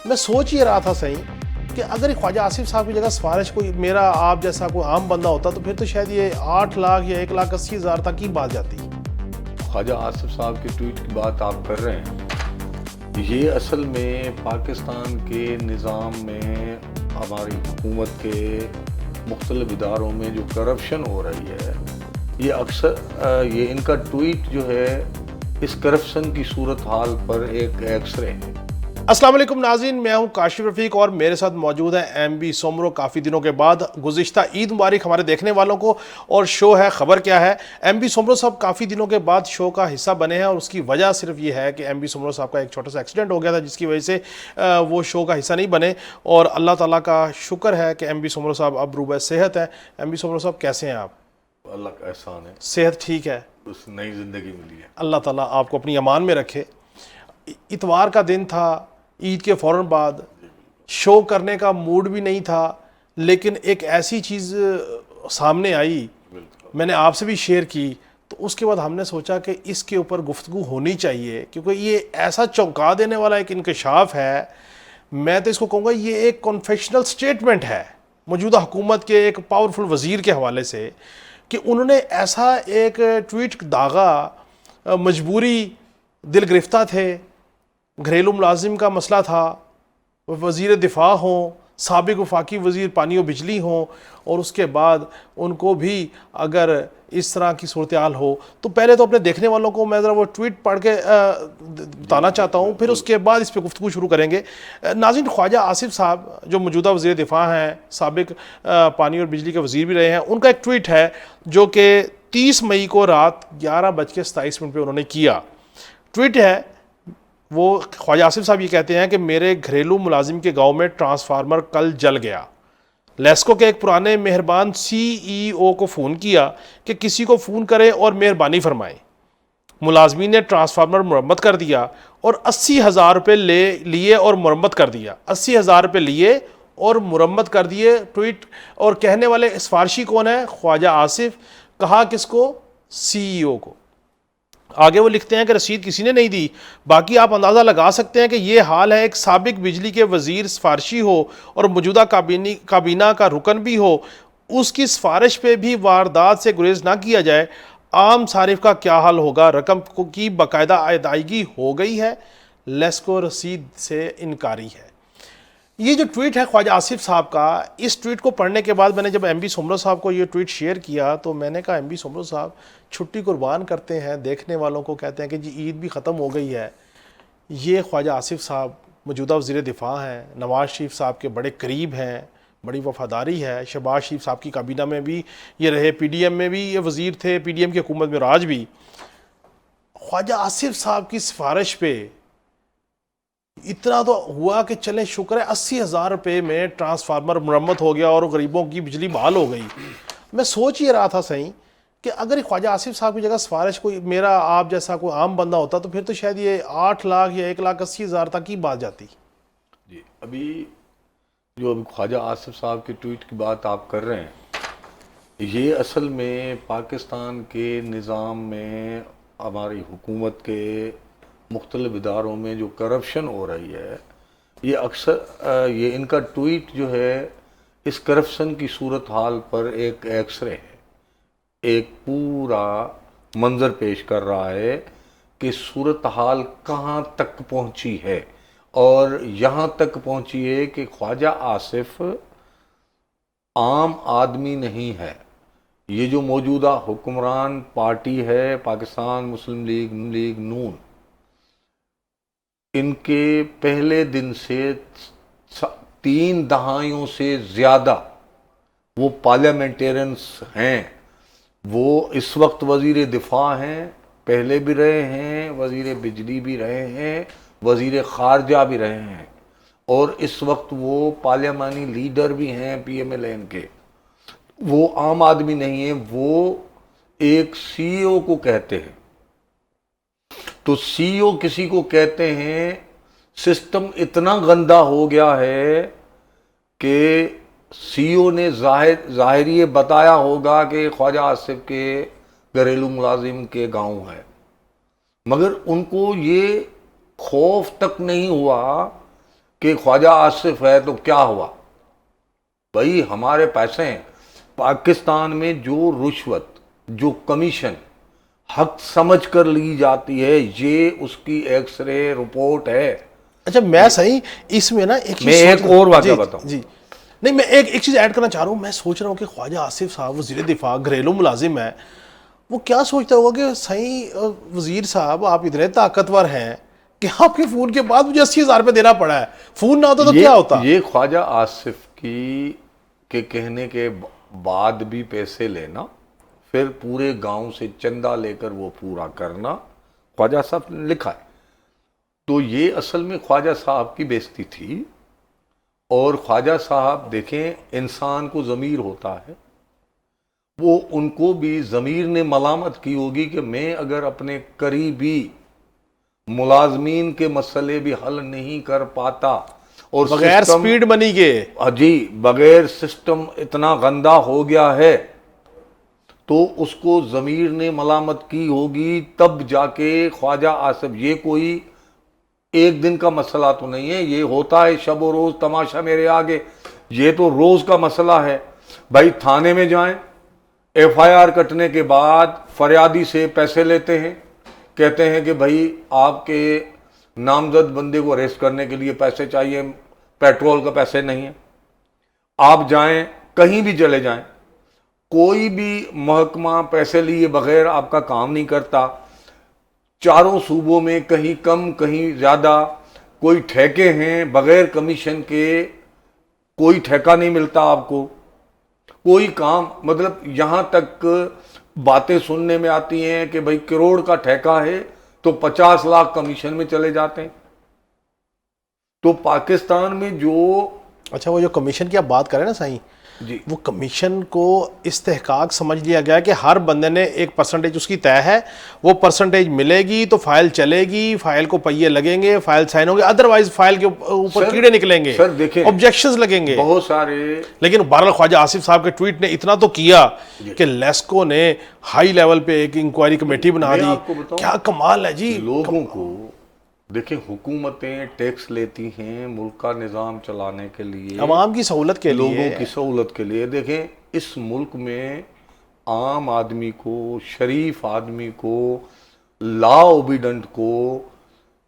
मैं सोच ही रहा था सही कि अगर ख्वाजा आसिफ साहब की जगह सिफारिश कोई मेरा आप जैसा कोई आम बंदा होता तो फिर तो शायद ये 8 लाख या 1,80,000 तक ही बात जाती। ख्वाजा आसिफ साहब के ट्वीट की बात आप कर रहे हैं, ये असल में पाकिस्तान के निज़ाम में हमारी हुकूमत के मुख्तलिफ इदारों में जो करप्शन हो रही है, ये अक्सर ये इनका ट्वीट जो है इस करप्शन की सूरत हाल पर एक एक्सरे है। अस्सलाम वालेकुम नाज़रीन, मैं हूं काशिफ रफ़ीक और मेरे साथ मौजूद है MB सोमरो। काफ़ी दिनों के बाद गुज़िश्ता ईद मुबारक हमारे देखने वालों को। और शो है खबर क्या है। MB सोमरो साहब काफ़ी दिनों के बाद शो का हिस्सा बने हैं और उसकी वजह सिर्फ ये है कि MB सोमरो साहब का एक छोटा सा एक्सीडेंट हो गया था जिसकी वजह से वो शो का हिस्सा नहीं बने। और अल्लाह ताला का शुक्र है कि MB सोमरो साहब अब रूबे सेहत है। MB सोमरो साहब कैसे हैं आप? अल्लाह का एहसान है, सेहत ठीक है, उस नई ज़िंदगी मिली है। अल्लाह ताला आपको अपनी अमान में रखे। इतवार का दिन था, ईद के फ़ौरन बाद, शो करने का मूड भी नहीं था, लेकिन एक ऐसी चीज़ सामने आई, मैंने आपसे भी शेयर की, तो उसके बाद हमने सोचा कि इसके ऊपर गुफ्तगू होनी चाहिए क्योंकि ये ऐसा चौंका देने वाला एक इंकशाफ है। मैं तो इसको कहूँगा ये एक कॉन्फेशनल स्टेटमेंट है मौजूदा हुकूमत के एक पावरफुल वज़ीर के हवाले से कि उन्होंने ऐसा एक ट्वीट दागा, मजबूरी, दिल गिरफ्ता थे, घरेलू मुलाजिम का मसला था, वज़ीर दिफा हों, साबिक वफाकी वज़ीर पानी और बिजली हों, और उसके बाद उनको भी अगर इस तरह की सूरत हाल हो तो पहले तो अपने देखने वालों को मैं ज़रा वो ट्वीट पढ़ के बताना चाहता हूँ, फिर उसके बाद इस पर गुफ्तगू शुरू करेंगे। नाज़रीन, ख्वाजा आसिफ साहब जो मौजूदा वज़ीर दिफा हैं, साबिक पानी और बिजली के वज़ीर भी रहे हैं, उनका एक ट्वीट है जो कि 30 मई को रात 11:27 पर उन्होंने किया। ट्वीट है वो, ख्वाजा आसिफ साहब ये कहते हैं कि मेरे घरेलू मुलाजिम के गांव में ट्रांसफार्मर कल जल गया। लेस्को के एक पुराने मेहरबान CEO को फ़ोन किया कि किसी को फ़ोन करें और मेहरबानी फरमाएं। मुलाजमीन ने ट्रांसफार्मर मुरम्मत कर दिया और 80,000 रुपये लिए और मुरम्मत कर दिया। 80,000 रुपये लिए और मुरम्मत कर दिए। ट्वीट और कहने वाले सिफारशी कौन है? ख्वाजा आसिफ। कहा किसको? CEO को। आगे वो लिखते हैं कि रसीद किसी ने नहीं दी। बाकी आप अंदाज़ा लगा सकते हैं कि ये हाल है एक साबिक बिजली के वज़ीर सिफारशी हो और मौजूदा काबीना का रुकन भी हो, उसकी सिफारिश पे भी वारदात से गुरेज ना किया जाए। आम सारिफ का क्या हाल होगा? रकम की बाकायदा अदायगी हो गई है, लेस्को रसीद से इनकारी है। ये जो ट्वीट है ख्वाजा आसिफ साहब का, इस ट्वीट को पढ़ने के बाद मैंने जब MB सोमरो साहब को ये ट्वीट शेयर किया तो मैंने कहा MB सोमरो साहब छुट्टी कुर्बान करते हैं, देखने वालों को कहते हैं कि जी ईद भी ख़त्म हो गई है। ये ख्वाजा आसिफ साहब मौजूदा वज़ीर दिफा हैं, नवाज़ शरीफ साहब के बड़े करीब हैं, बड़ी वफ़ादारी है। शहबाज शरीफ साहब की काबीना में भी ये रहे, PDM में भी ये वज़ीर थे, PDM की हुकूमत में राज भी। ख्वाजा आसिफ साहब की सिफारिश पे इतना तो हुआ कि चले शुक्र है 80,000 रुपये में ट्रांसफार्मर मुरम्मत हो गया और गरीबों की बिजली बहाल हो गई। मैं सोच ही रहा था सही कि अगर ख्वाजा आसिफ साहब की जगह सिफारिश कोई मेरा आप जैसा कोई आम बंदा होता तो फिर तो शायद ये 8 लाख या 1,80,000 तक ही बात जाती। जी, अभी ख्वाजा आसिफ साहब के ट्वीट की बात आप कर रहे हैं, ये असल में पाकिस्तान के निज़ाम में हमारी हुकूमत के मुख्तलिफ इदारों में जो करप्शन हो रही है, ये अक्सर ये इनका ट्वीट जो है इस करप्शन की सूरत हाल पर एक एक्सरे है, एक पूरा मंजर पेश कर रहा है कि सूरत हाल कहाँ तक पहुँची है। और यहाँ तक पहुँची है कि ख्वाजा आसिफ आम आदमी नहीं है। ये जो मौजूदा हुक्मरान पार्टी है पाकिस्तान मुस्लिम लीग नून, इनके पहले दिन से 3 दहाइयों से ज़्यादा वो पार्लियामेंटेरियंस हैं। वो इस वक्त वज़ीर दिफा हैं, पहले भी रहे हैं, वज़ीर बिजली भी रहे हैं, वज़ीर ख़ारजा भी रहे हैं, और इस वक्त वो पार्लियामानी लीडर भी हैं PMLN के। वो आम आदमी नहीं है, वो एक CEO को कहते हैं। तो CEO किसी को कहते हैं, सिस्टम इतना गंदा हो गया है कि CEO ने ज़ाहिर ये बताया होगा कि ख्वाजा आसिफ के घरेलू मुलाजिम के गांव है, मगर उनको ये खौफ तक नहीं हुआ कि ख्वाजा आसिफ है तो क्या हुआ। भाई हमारे पैसे हैं। पाकिस्तान में जो रुश्वत, जो कमीशन हक समझ कर ली जाती है, ये उसकी एक्सरे रिपोर्ट है। अच्छा मैं सही इसमें ना एक चीज मैं एक और वाक़या बताऊं। जी नहीं, मैं एक चीज ऐड करना चाह रहा हूँ। मैं सोच रहा हूँ कि ख्वाजा आसिफ साहब वज़ीर दिफा घरेलू मुलाजिम है, वो क्या सोचता होगा कि सही वजीर साहब आप इतने ताकतवर हैं कि आपके फोन के बाद मुझे 80,000 रुपये देना पड़ा है, फोन ना होता तो क्या होता। ये ख्वाजा आसिफ की के कहने के बाद भी पैसे लेना, फिर पूरे गांव से चंदा लेकर वो पूरा करना, ख्वाजा साहब ने लिखा है। तो ये असल में ख्वाजा साहब की बेइज्जती थी। और ख्वाजा साहब देखें, इंसान को ज़मीर होता है, वो उनको भी ज़मीर ने मलामत की होगी कि मैं अगर अपने करीबी मुलाजमीन के मसले भी हल नहीं कर पाता और बगैर स्पीड मनी के, जी बगैर सिस्टम इतना गंदा हो गया है, तो उसको ज़मीर ने मलामत की होगी, तब जाके ख्वाजा आसिफ। ये कोई एक दिन का मसला तो नहीं है, ये होता है शब और रोज़ तमाशा मेरे आगे, ये तो रोज़ का मसला है। भाई थाने में जाएं, FIR कटने के बाद फरियादी से पैसे लेते हैं, कहते हैं कि भाई आपके नामजद बंदे को अरेस्ट करने के लिए पैसे चाहिए, पेट्रोल का पैसे नहीं है। आप जाएं, कहीं भी चले जाएं, कोई भी महकमा पैसे लिए बगैर आपका काम नहीं करता। चारों सूबों में कहीं कम कहीं ज़्यादा कोई ठेके हैं, बगैर कमीशन के कोई ठेका नहीं मिलता आपको, कोई काम। मतलब यहाँ तक बातें सुनने में आती हैं कि भाई करोड़ का ठेका है तो 50 लाख कमीशन में चले जाते हैं। तो पाकिस्तान में जो, अच्छा वो जो कमीशन की आप बात करें ना सही जी, वो कमीशन को इस्तेहकाक समझ लिया गया कि हर बंदे ने एक परसेंटेज उसकी तय है, वो परसेंटेज मिलेगी तो फाइल चलेगी, फाइल को पहिए लगेंगे, फाइल साइन होंगे, अदरवाइज फाइल के ऊपर कीड़े निकलेंगे, सर देखें ऑब्जेक्शंस लगेंगे बहुत सारे। लेकिन बहरहाल ख्वाजा आसिफ साहब के ट्वीट ने इतना तो किया कि लेस्को ने हाई लेवल पे एक इंक्वायरी कमेटी बना दी। क्या कमाल है जी। लोगों को देखें, हुकूमतें टैक्स लेती हैं मुल्क का निज़ाम चलाने के लिए, अवाम की सहूलत के लिए, लोगों की सहूलत के लिए। देखें, इस मुल्क में आम आदमी को, शरीफ आदमी को, लॉ ओबीडेंट को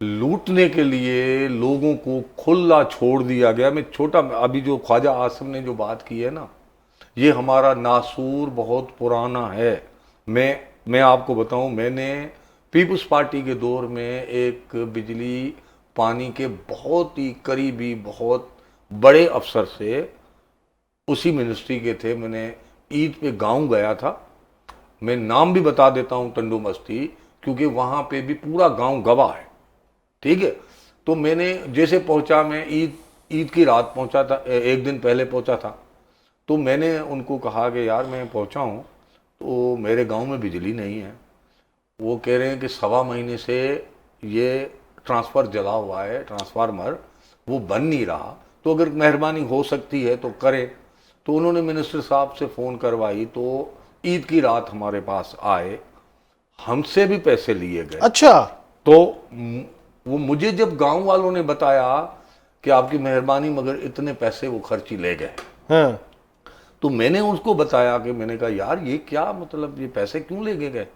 लूटने के लिए लोगों को खुला छोड़ दिया गया। मैं छोटा, अभी जो ख्वाजा आसिफ ने जो बात की है ना, ये हमारा नासूर बहुत पुराना है। मैं आपको बताऊं, मैंने पीपल्स पार्टी के दौर में एक बिजली पानी के बहुत ही करीबी, बहुत बड़े अफसर से, उसी मिनिस्ट्री के थे, मैंने ईद पे गांव गया था। मैं नाम भी बता देता हूं, टंडू मस्ती, क्योंकि वहां पे भी पूरा गांव गवाह है, ठीक है। तो मैंने जैसे पहुंचा, मैं ईद की रात पहुंचा था, एक दिन पहले पहुंचा था। तो मैंने उनको कहा कि यार मैं पहुंचा हूं तो मेरे गांव में बिजली नहीं है। वो कह रहे हैं कि 1.25 महीने से ये ट्रांसफ़र जला हुआ है, ट्रांसफार्मर वो बन नहीं रहा, तो अगर मेहरबानी हो सकती है तो करें। तो उन्होंने मिनिस्टर साहब से फ़ोन करवाई, तो ईद की रात हमारे पास आए, हमसे भी पैसे लिए गए। अच्छा, तो वो मुझे जब गांव वालों ने बताया कि आपकी मेहरबानी, मगर इतने पैसे वो खर्ची ले गए, हाँ, तो मैंने उसको बताया कि मैंने कहा यार ये क्या मतलब, ये पैसे क्यों ले गए।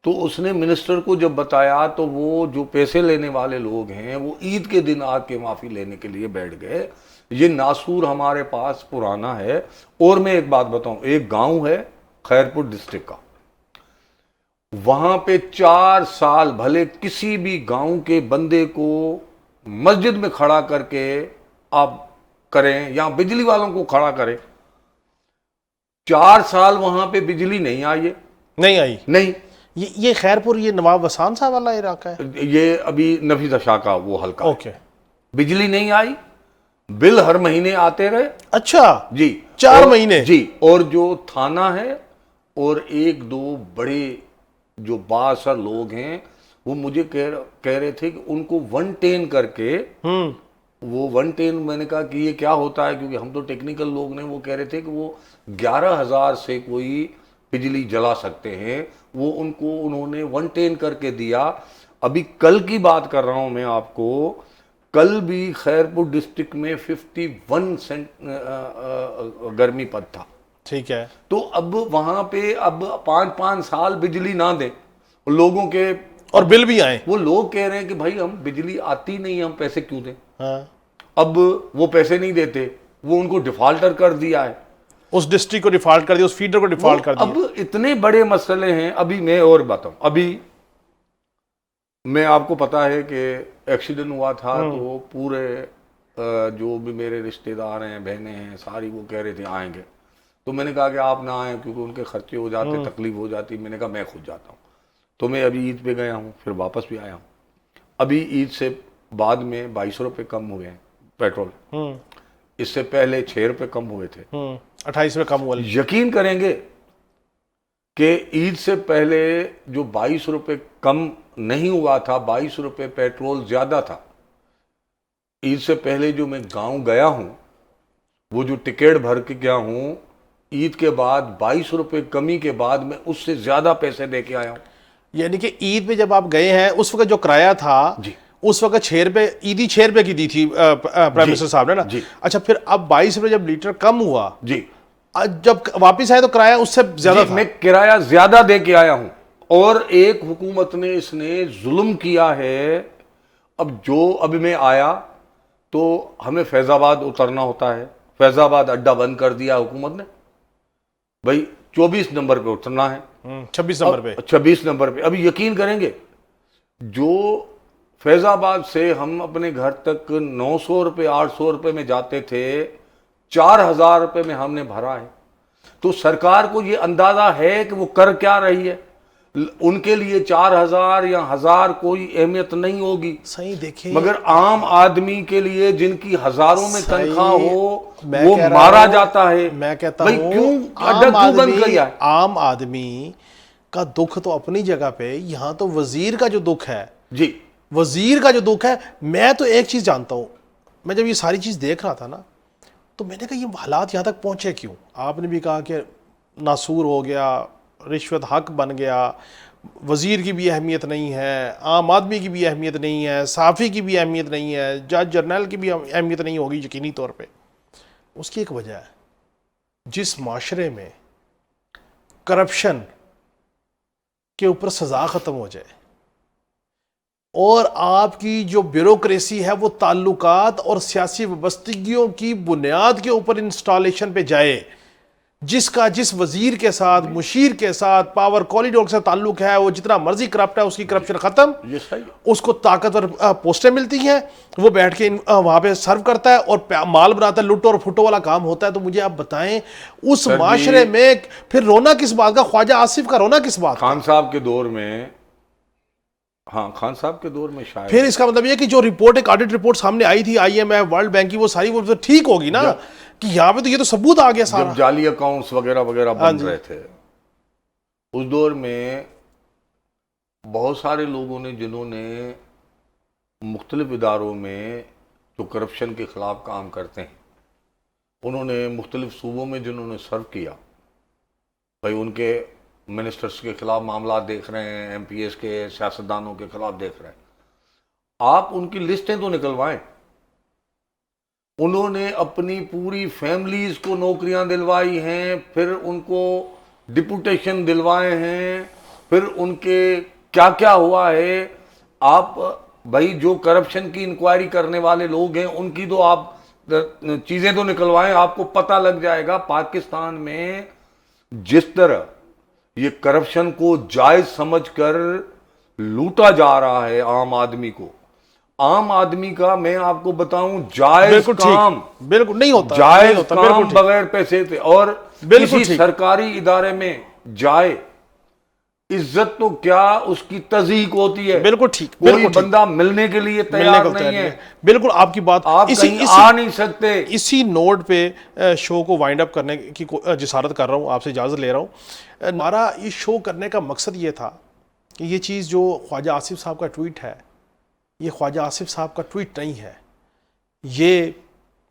तो उसने मिनिस्टर को जब बताया, तो वो जो पैसे लेने वाले लोग हैं वो ईद के दिन आके माफ़ी लेने के लिए बैठ गए। ये नासूर हमारे पास पुराना है। और मैं एक बात बताऊं, एक गांव है खैरपुर डिस्ट्रिक्ट का, वहां पे 4 साल भले किसी भी गांव के बंदे को मस्जिद में खड़ा करके आप करें या बिजली वालों को खड़ा करें, 4 साल वहां पे बिजली नहीं आई है, नहीं आई। नहीं। ये खैरपुर, ये नवाब वसान साहब वाला इलाका है। ये अभी नफीसा शाह का वो हल्का है। ओके। बिजली नहीं आई, बिल हर महीने आते रहे। अच्छा जी, 4 महीने जी। और जो थाना है और 1-2 बड़े जो बासर लोग हैं, वो मुझे कह रहे थे कि उनको 110 करके, वो 110, मैंने कहा कि ये क्या होता है, क्योंकि हम तो टेक्निकल लोग ने, वो कह रहे थे कि वो 11,000 से कोई बिजली जला सकते हैं, वो उन्होंने 110 करके दिया। अभी कल की बात कर रहा हूं मैं आपको, कल भी खैरपुर डिस्ट्रिक्ट में 51 सेंट गर्मी पद था। ठीक है। तो अब वहां पे अब 5-5 साल बिजली ना दें लोगों के, और बिल भी आए। वो लोग कह रहे हैं कि भाई हम बिजली आती नहीं, हम पैसे क्यों दें। हाँ। अब वो पैसे नहीं देते, वो उनको डिफॉल्टर कर दिया है, उस डिस्ट्रिक्ट को डिफॉल्ट कर दिया, उस फीडर को डिफॉल्ट कर दिया। अब इतने बड़े मसले हैं। अभी मैं और बताऊं, अभी मैं आपको पता है कि एक्सीडेंट हुआ था, तो पूरे जो भी मेरे रिश्तेदार हैं, बहनें हैं, सारी वो कह रहे थे आएंगे। तो मैंने कहा कि आप ना आए क्योंकि उनके खर्चे हो जाते, तकलीफ हो जाती। मैंने कहा मैं खुद जाता हूँ। तो मैं अभी ईद पे गया हूँ, फिर वापस भी आया हूँ। अभी ईद से बाद में 22 रुपये कम हुए हैं पेट्रोल। इससे पहले 6 रुपये कम हुए थे। 28 में कम हुआ। यकीन करेंगे कि ईद से पहले जो 22 रुपये कम नहीं हुआ था, 22 रुपये पेट्रोल ज्यादा था। ईद से पहले जो मैं गांव गया हूं, वो जो टिकट भर के गया हूं, ईद के बाद 22 रुपये कमी के बाद मैं उससे ज्यादा पैसे दे के आया हूं। यानी कि ईद में जब आप गए हैं उस वक्त जो किराया था जी, उस वक्त 6 रुपये, ईदी 6 रुपये की दी थी प्राइम मिनिस्टर साहब ने ना जी। अच्छा, फिर अब 22 रुपये जब लीटर कम हुआ जी, आज जब वापिस आए तो किराया उससे ज्यादा था। मैं किराया ज्यादा दे के आया हूं। और एक हुकूमत ने इसने जुल्म किया है। अब जो अभी मैं आया तो हमें फैजाबाद उतरना होता है, फैजाबाद अड्डा बंद कर दिया हुकूमत ने। भाई 24 नंबर पे उतरना है, 26 नंबर पे। 26 नंबर पे। अभी यकीन करेंगे, जो फैजाबाद से हम अपने घर तक 900 रुपये 800 रुपये में जाते थे, 4000 रुपये में हमने भरा है। तो सरकार को ये अंदाजा है कि वो कर क्या रही है। उनके लिए 4000 या 1000 कोई अहमियत नहीं होगी। सही देखिए, मगर आम आदमी के लिए जिनकी हजारों में तनख्वाह हो, वो कह रहा मारा हूं, जाता है। मैं कहता भाई हूं क्यों अड्डा क्यों बंद किया है? आम आदमी का दुख तो अपनी जगह पे, यहां तो वजीर का जो दुख है जी, वजीर का जो दुख है। मैं तो एक चीज जानता हूं, मैं जब ये सारी चीज देख रहा था ना, तो मैंने कहा ये हालात यहां तक पहुंचे क्यों। आपने भी कहा कि नासूर हो गया, रिश्वत हक बन गया, वजीर की भी अहमियत नहीं है, आम आदमी की भी अहमियत नहीं है, साफ़ी की भी अहमियत नहीं है, जज जर्नल की भी अहमियत नहीं होगी यकीनी तौर पे। उसकी एक वजह है, जिस माशरे में करप्शन के ऊपर सज़ा ख़त्म हो जाए और आपकी जो ब्यूरोक्रेसी है वो ताल्लुकात और सियासी वाबस्तगियों की बुनियाद के ऊपर इंस्टॉलेशन पे जाए, जिसका जिस वजीर के साथ, मुशीर के साथ, पावर कॉरिडोर से ताल्लुक है, वो जितना मर्जी करप्ट है, उसकी करप्शन खत्म, उसको ताकतवर पोस्टें मिलती हैं, वो बैठ के वहां पे सर्व करता है और माल बनाता है, लुट और फुटो वाला काम होता है। तो मुझे आप बताएं, उस माशरे में फिर रोना किस बात का? ख्वाजा आसिफ का रोना किस बात? खान साहब के दौर में, हाँ खान साहब के दौर में शायद। फिर इसका मतलब ये कि जो रिपोर्ट, एक ऑडिट रिपोर्ट सामने आई थी IMF, वर्ल्ड बैंक की, वो सारी वो ठीक होगी ना, कि यहाँ पे तो ये तो सबूत आ गया सारा। जब जाली अकाउंट्स वगैरह वगैरह बन रहे थे उस दौर में, बहुत सारे लोगों ने, जिन्होंने मुख्तलिफ इदारों में जो करप्शन के खिलाफ काम करते हैं, उन्होंने मुख्तलिफ सूबों में जिन्होंने सर्व किया, भाई उनके मिनिस्टर्स के खिलाफ मामला देख रहे हैं, MPs के सियासतदानों के खिलाफ देख रहे हैं। आप उनकी लिस्टें तो निकलवाएं। उन्होंने अपनी पूरी फैमिलीज को नौकरियां दिलवाई हैं, फिर उनको डिपुटेशन दिलवाए हैं, फिर उनके क्या क्या हुआ है। आप भाई जो करप्शन की इंक्वायरी करने वाले लोग हैं, उनकी तो आप चीजें तो निकलवाएं, आपको पता लग जाएगा पाकिस्तान में जिस तरह ये करप्शन को जायज समझकर लूटा जा रहा है आम आदमी को। आम आदमी का मैं आपको बताऊं, जायज काम बिल्कुल नहीं होता, जायज काम बगैर पैसे थे, और किसी सरकारी इदारे में जाए, इज्जत तो क्या उसकी तज़ीक होती है। बिल्कुल ठीक, कोई बंदा मिलने के लिए तैयार नहीं है। बिल्कुल आपकी बात, आप कहीं आ नहीं सकते। इसी नोट पे शो को वाइंड अप करने की जिसारत कर रहा हूँ, आपसे इजाज़त ले रहा हूँ। हमारा इस शो करने का मकसद ये था कि ये चीज़ जो ख्वाजा आसिफ साहब का ट्वीट है, ये ख्वाजा आसिफ साहब का ट्वीट नहीं है, ये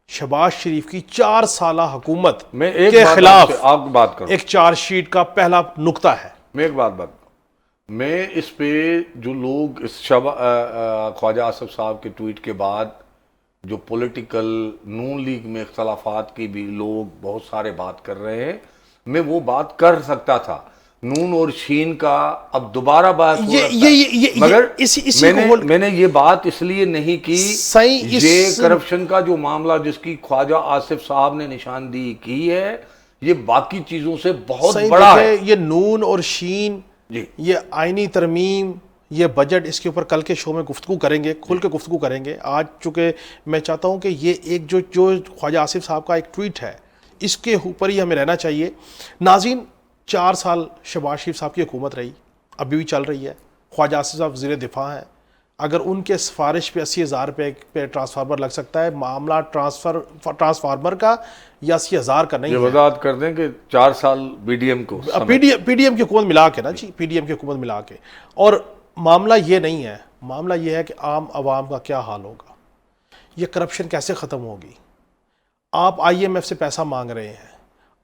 शहबाज शरीफ की 4 साला हुकूमत के खिलाफ आप बात करो, एक चार्जशीट का पहला नुक्ता है। मैं एक बात मैं इस पे जो लोग इस ख्वाजा आसिफ साहब के ट्वीट के बाद जो पॉलिटिकल नून लीग में इख्तलाफात की भी लोग बहुत सारे बात कर रहे हैं, मैं वो बात कर सकता था। नून और शीन का अब दोबारा बात हो रहा है, मगर इसी मैंने ये बात इसलिए नहीं की, ये करप्शन का जो मामला जिसकी ख्वाजा आसिफ साहब ने निशानदेही की है, ये बाकी चीजों से बहुत बड़ा है। ये नून और शीन, ये आईनी तरमीम, ये बजट, इसके ऊपर कल के शो में गुफ्तगू करेंगे, खुल के गुफ्तगू करेंगे। आज चूँकि मैं चाहता हूँ कि ये एक जो ख्वाजा आसिफ साहब का एक ट्वीट है, इसके ऊपर ही हमें रहना चाहिए। नाज़रीन, 4 साल शहबाज शरीफ साहब की हुकूमत रही, अभी भी चल रही है। ख्वाजा आसिफ साहब वज़ीर दिफा हैं। अगर उनके सिफारिश पे 80,000 रुपये पे ट्रांसफार्मर लग सकता है, मामला ट्रांसफार्मर का या 80,000 का नहीं है। ये वजाहत कर दें कि 4 साल बीडीएम को, पीडीएम की हुकूमत मिला के ना जी, पीडीएम की हुकूमत मिला के। और मामला ये नहीं है, मामला ये है कि आम आवाम का क्या हाल होगा, ये करप्शन कैसे ख़त्म होगी। आप IMF से पैसा मांग रहे हैं,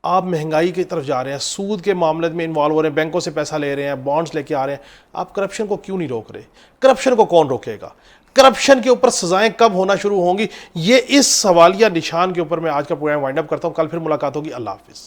आप महंगाई की तरफ जा रहे हैं, सूद के मामले में इन्वॉल्व हो रहे हैं, बैंकों से पैसा ले रहे हैं, बॉन्ड्स लेके आ रहे हैं, आप करप्शन को क्यों नहीं रोक रहे? करप्शन को कौन रोकेगा? करप्शन के ऊपर सजाएं कब होना शुरू होंगी? ये इस सवालिया निशान के ऊपर मैं आज का प्रोग्राम वाइंड अप करता हूं। कल फिर मुलाकात होगी। अल्लाह हाफिज़।